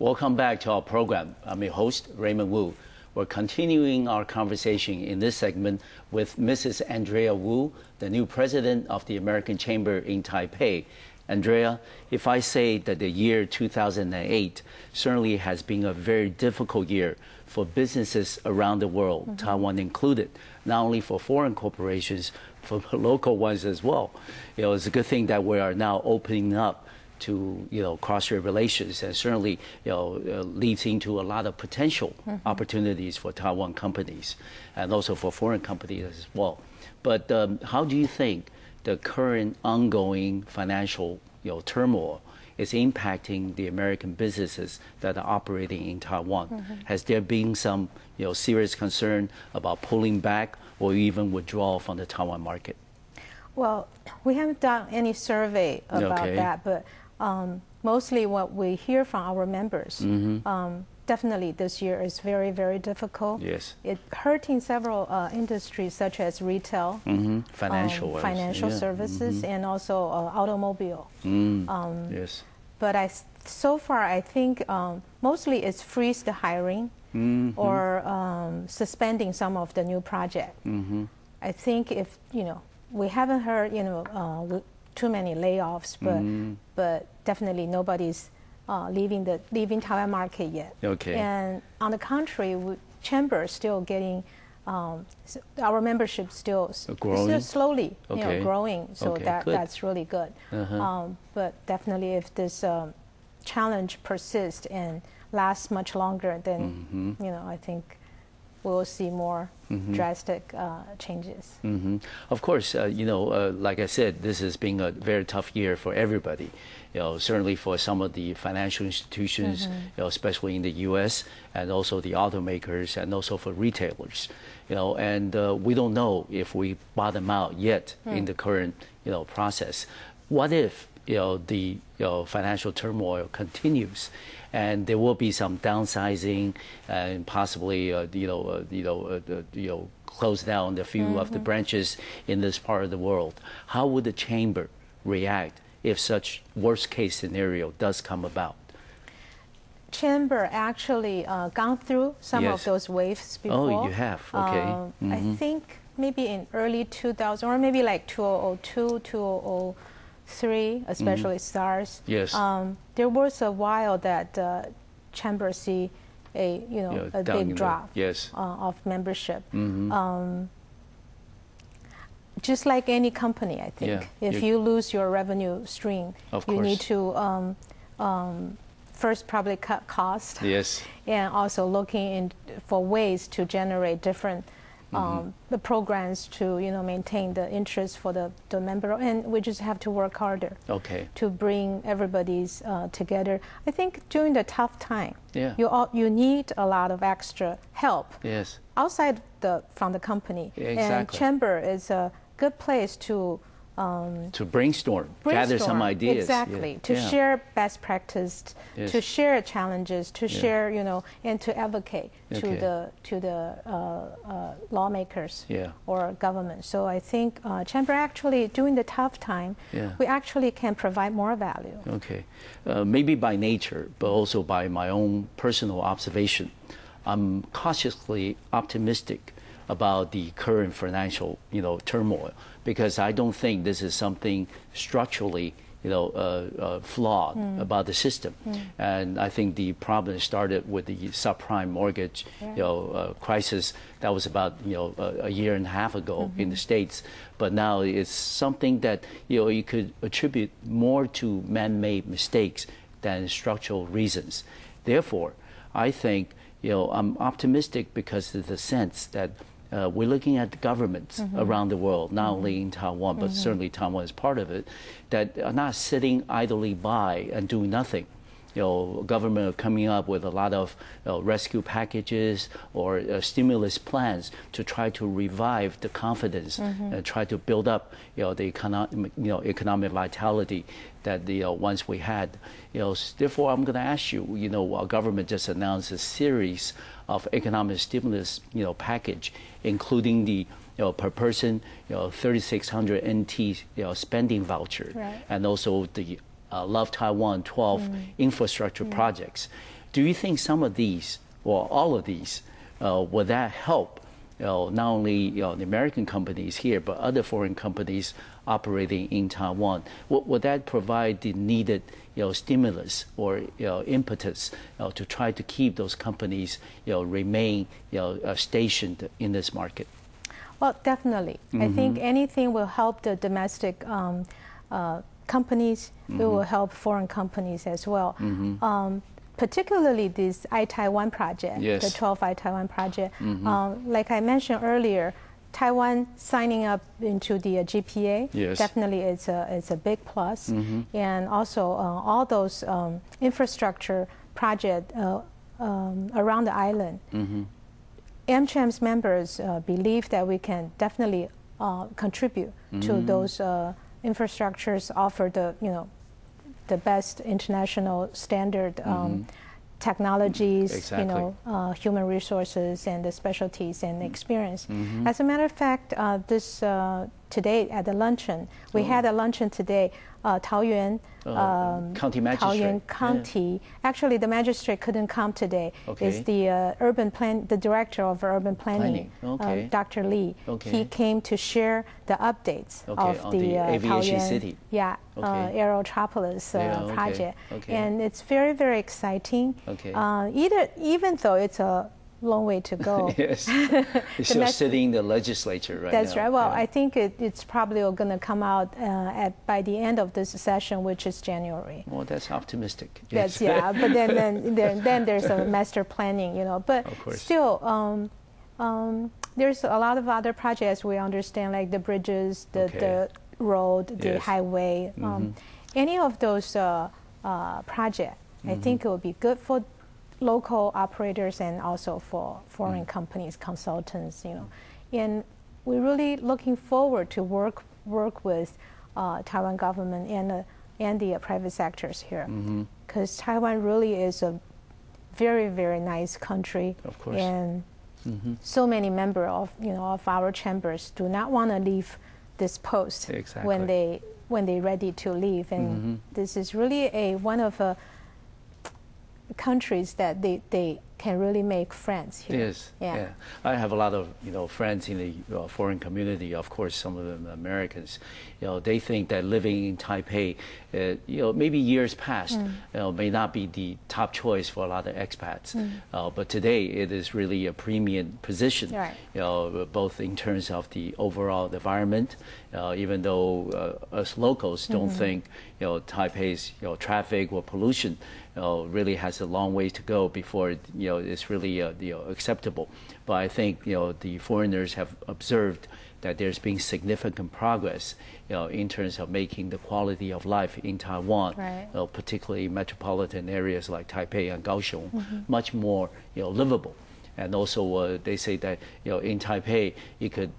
Welcome back to our program. I'm your host, Raymond Wu. We're continuing our conversation in this segment with Mrs. Andrea Wu, the new president of the American Chamber in Taipei. Andrea, if I say that the year 2008 certainly has been a very difficult year for businesses around the world, Taiwan included, not only for foreign corporations, for local ones as well. It's a good thing that we are now opening up to cross-strait relations, and certainly leads into a lot of potential opportunities for Taiwan companies and also for foreign companies as well. But how do you think the current ongoing financial turmoil is impacting the American businesses that are operating in Taiwan? Has there been some serious concern about pulling back or even withdrawal from the Taiwan market? Well, we haven't done any survey about that, but mostly what we hear from our members, definitely this year is very, very difficult. Yes. It's hurting several industries such as retail, financial services, and also automobile. Yes. But so far, I think mostly it's freeze the hiring or suspending some of the new projects. I think if, we haven't heard, too many layoffs, but definitely nobody's leaving Taiwan market yet. Okay. And on the contrary, Chamber is still getting our membership still slowly growing. So that's really good. But definitely, if this challenge persists and lasts much longer, then I think we will see more drastic changes. Of course, like I said, this has been a very tough year for everybody. Certainly for some of the financial institutions, especially in the U.S., and also the automakers, and also for retailers. And we don't know if we bottom out yet in the current process. What if the financial turmoil continues, and there will be some downsizing and possibly close down a few of the branches in this part of the world? How would the Chamber react if such worst-case scenario does come about? Chamber actually gone through some of those waves before. Oh, you have? Okay. I think maybe in early 2000, or maybe like 2002, 2003, especially SARS. Yes. There was a while that Chamber see a big drop of membership. Just like any company, I think, if you lose your revenue stream, you need to first probably cut costs. Yes. And also looking for ways to generate different the programs to maintain the interest for the member, and we just have to work harder to bring everybody's together. I think during the tough time, you need a lot of extra help outside from the company. And Chamber is a good place to brainstorm, gather some ideas. Exactly. To share best practice, to share challenges, to share, and to advocate to the lawmakers or government. So I think Chamber actually, during the tough time, we actually can provide more value. Okay. Maybe by nature, but also by my own personal observation, I'm cautiously optimistic about the current financial, turmoil, because I don't think this is something structurally, flawed about the system. And I think the problem started with the subprime mortgage, crisis that was about, a year and a half ago in the States. But now it's something that, you could attribute more to man-made mistakes than structural reasons. Therefore, I think, I'm optimistic because of the sense that we're looking at the governments around the world, not only in Taiwan, but certainly Taiwan is part of it, that are not sitting idly by and doing nothing. Government are coming up with a lot of rescue packages or stimulus plans to try to revive the confidence and try to build up, the economic vitality that once we had. Therefore, I'm going to ask you, our government just announced a series of economic stimulus, package, including the per person, 3,600 NT, spending voucher, and also the Love Taiwan 12 infrastructure projects. Do you think some of these, or all of these, would that help not only the American companies here, but other foreign companies operating in Taiwan? Would that provide the needed stimulus or impetus to try to keep those companies remain stationed in this market? Well, definitely. I think anything will help the domestic companies. It will help foreign companies as well. Particularly this I-Taiwan project, the 12 I-Taiwan project. Like I mentioned earlier, Taiwan signing up into the GPA, definitely it's a big plus. And also all those infrastructure projects around the island. AmCham's members believe that we can definitely contribute to those infrastructures, offer the best international standard technologies, human resources, and the specialties and experience. As a matter of fact, today at the luncheon, we had a luncheon today. Taoyuan County Magistrate. Taoyuan County. Actually, the magistrate couldn't come today. It's the the director of urban planning, Dr. Lee. He came to share the updates of the aviation Taoyuan, city. Aerotropolis project, and it's very, very exciting. Even though it's a long way to go. Yes, it's still sitting in the legislature right now. That's right. Well, I think it's probably going to come out by the end of this session, which is January. Well, that's optimistic. Yes. But then there's a master planning, But still, there's a lot of other projects we understand, like the bridges, the road, the highway. Any of those projects, I think it would be good for local operators and also for foreign companies, consultants, and we're really looking forward to work with Taiwan government and the private sectors here, because Taiwan really is a very, very nice country, of course, and so many members of our chambers do not want to leave this post when they're ready to leave, and this is really one of countries that they can really make friends here. Yes, yeah. I have a lot of friends in the foreign community. Of course, some of them Americans. They think that living in Taipei, maybe years past, may not be the top choice for a lot of expats. But today, it is really a premium position. Both in terms of the overall environment, even though us locals don't think Taipei's traffic or pollution really has a long way to go before it's really acceptable. But I think the foreigners have observed that there's been significant progress in terms of making the quality of life in Taiwan, particularly metropolitan areas like Taipei and Kaohsiung, much more livable. And also, they say that in Taipei, you could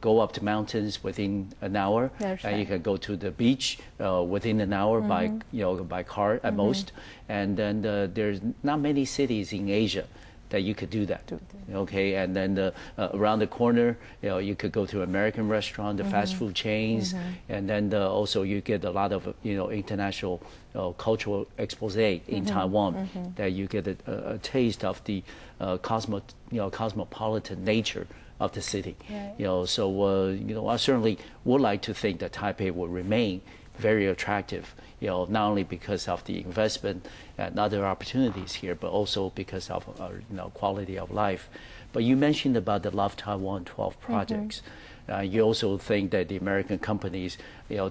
go up to mountains within an hour, and you can go to the beach within an hour by car at most. And then there's not many cities in Asia that you could do that. And then around the corner, you could go to American restaurant, the fast food chains, and then also you get a lot of international cultural expose in Taiwan, that you get a taste of the cosmopolitan nature of the city. So I certainly would like to think that Taipei will remain very attractive, not only because of the investment and other opportunities here, but also because of quality of life. But you mentioned about the Love Taiwan 12 projects. You also think that the American companies,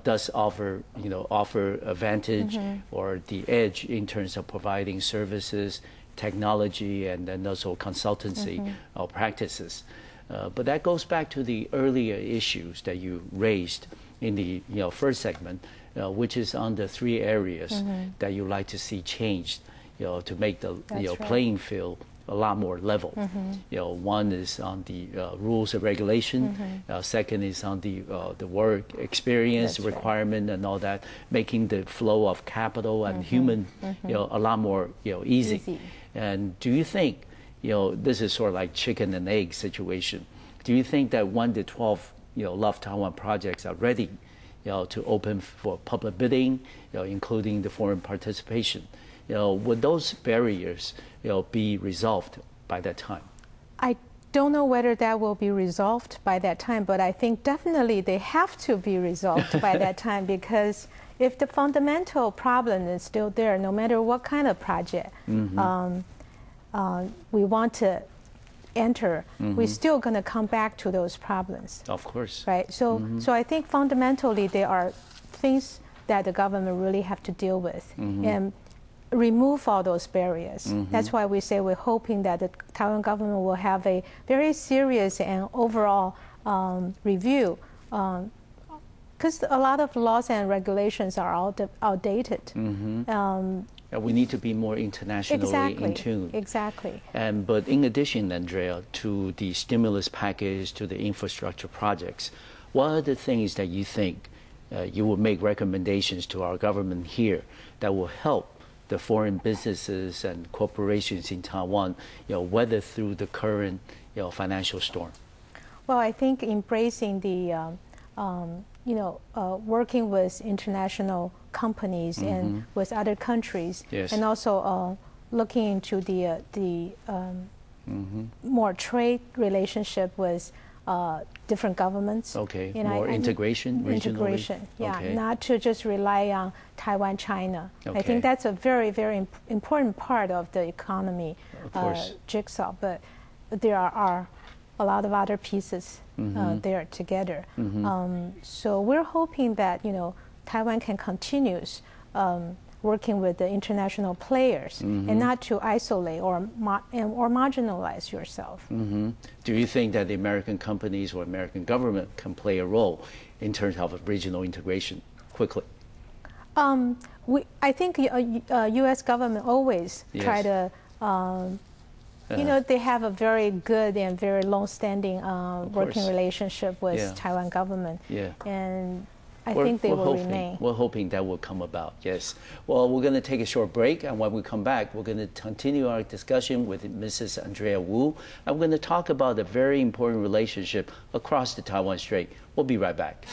does offer advantage or the edge in terms of providing services, technology, and then also consultancy practices. But that goes back to the earlier issues that you raised in the first segment, which is on the three areas that you like to see changed, to make the playing field a lot more level. One is on the rules and regulation. Second is on the work experience requirement and all that, making the flow of capital and human a lot more easy. And do you think this is sort of like chicken and egg situation? Do you think that when the 12 Love Taiwan projects are ready to open for public bidding, including the foreign participation, would those barriers, be resolved by that time? I don't know whether that will be resolved by that time, but I think definitely they have to be resolved by that time, because if the fundamental problem is still there, no matter what kind of project we want to enter, we're still going to come back to those problems. Of course. Right? So, so I think fundamentally there are things that the government really have to deal with and remove all those barriers. That's why we say we're hoping that the Taiwan government will have a very serious and overall review, because a lot of laws and regulations are outdated. We need to be more internationally in tune. Exactly. But in addition, Andrea, to the stimulus package, to the infrastructure projects, what are the things that you think you will make recommendations to our government here that will help the foreign businesses and corporations in Taiwan, weather through the current, financial storm? Well, I think embracing the, working with international companies and with other countries, and also looking into the more trade relationship with different governments. Okay, more integration, integration, not to just rely on Taiwan, China. I think that's a very, very important part of the economy jigsaw, but there are a lot of other pieces there together. So we're hoping that, Taiwan can continue working with the international players and not to isolate or marginalize yourself. Do you think that the American companies or American government can play a role in terms of regional integration quickly? I think U.S. government always try to, they have a very good and very long-standing working relationship with Taiwan government. And I think they will remain. We're hoping that will come about, yes. Well, we're going to take a short break, and when we come back, we're going to continue our discussion with Mrs. Andrea Wu, and we're going to talk about a very important relationship across the Taiwan Strait. We'll be right back.